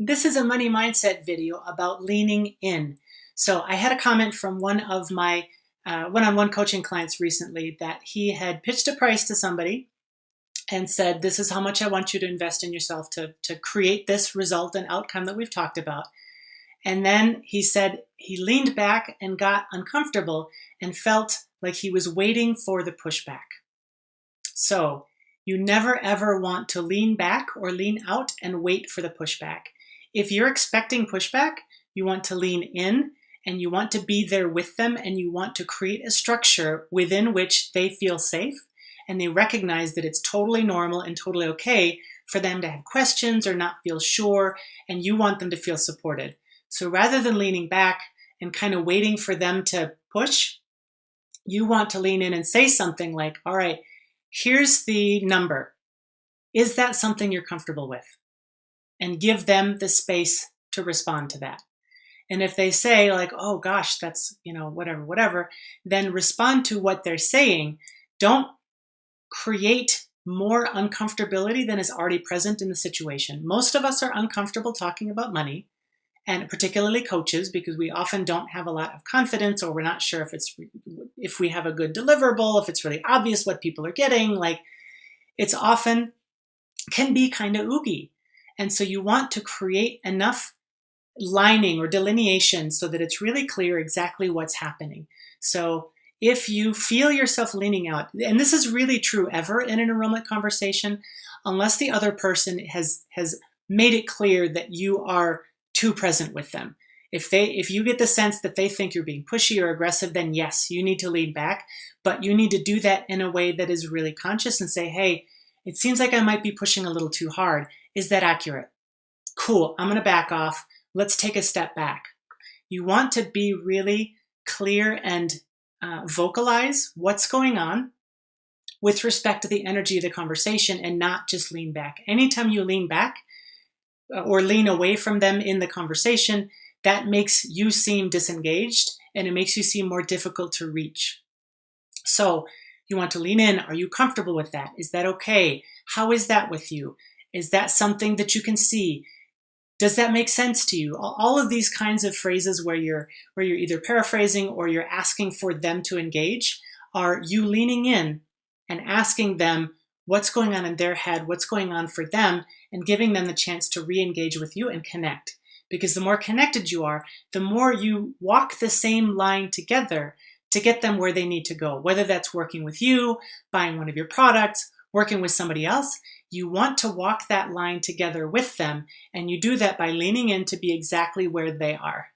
This is a money mindset video about leaning in. So I had a comment from one of my one-on-one coaching clients recently that he had pitched a price to somebody and said, this is how much I want you to invest in yourself to create this result and outcome that we've talked about. And then he said he leaned back and got uncomfortable and felt like he was waiting for the pushback. So you never ever want to lean back or lean out and wait for the pushback. If you're expecting pushback, you want to lean in and you want to be there with them and you want to create a structure within which they feel safe and they recognize that it's totally normal and totally okay for them to have questions or not feel sure, and you want them to feel supported. So rather than leaning back and kind of waiting for them to push, you want to lean in and say something like, all right, here's the number. Is that something you're comfortable with? And give them the space to respond to that. And if they say like, oh gosh, that's, whatever, then respond to what they're saying. Don't create more uncomfortability than is already present in the situation. Most of us are uncomfortable talking about money, and particularly coaches, because we often don't have a lot of confidence, or we're not sure if we have a good deliverable, if it's really obvious what people are getting. Like, it's often can be kind of oogie. And so you want to create enough lining or delineation so that it's really clear exactly what's happening. So if you feel yourself leaning out, and this is really true ever in an enrollment conversation, unless the other person has made it clear that you are too present with them. If you get the sense that they think you're being pushy or aggressive, then yes, you need to lean back, but you need to do that in a way that is really conscious and say, hey, it seems like I might be pushing a little too hard. Is that accurate? Cool, I'm going to back off. Let's take a step back. You want to be really clear and vocalize what's going on with respect to the energy of the conversation and not just lean back. Anytime you lean back or lean away from them in the conversation, that makes you seem disengaged and it makes you seem more difficult to reach. So you want to lean in. Are you comfortable with that? Is that okay? How is that with you? Is that something that you can see? Does that make sense to you? All of these kinds of phrases where you're either paraphrasing or you're asking for them to engage are you leaning in and asking them what's going on in their head, what's going on for them, and giving them the chance to re-engage with you and connect. Because the more connected you are, the more you walk the same line together to get them where they need to go, whether that's working with you, buying one of your products, working with somebody else. You want to walk that line together with them, and you do that by leaning in to be exactly where they are.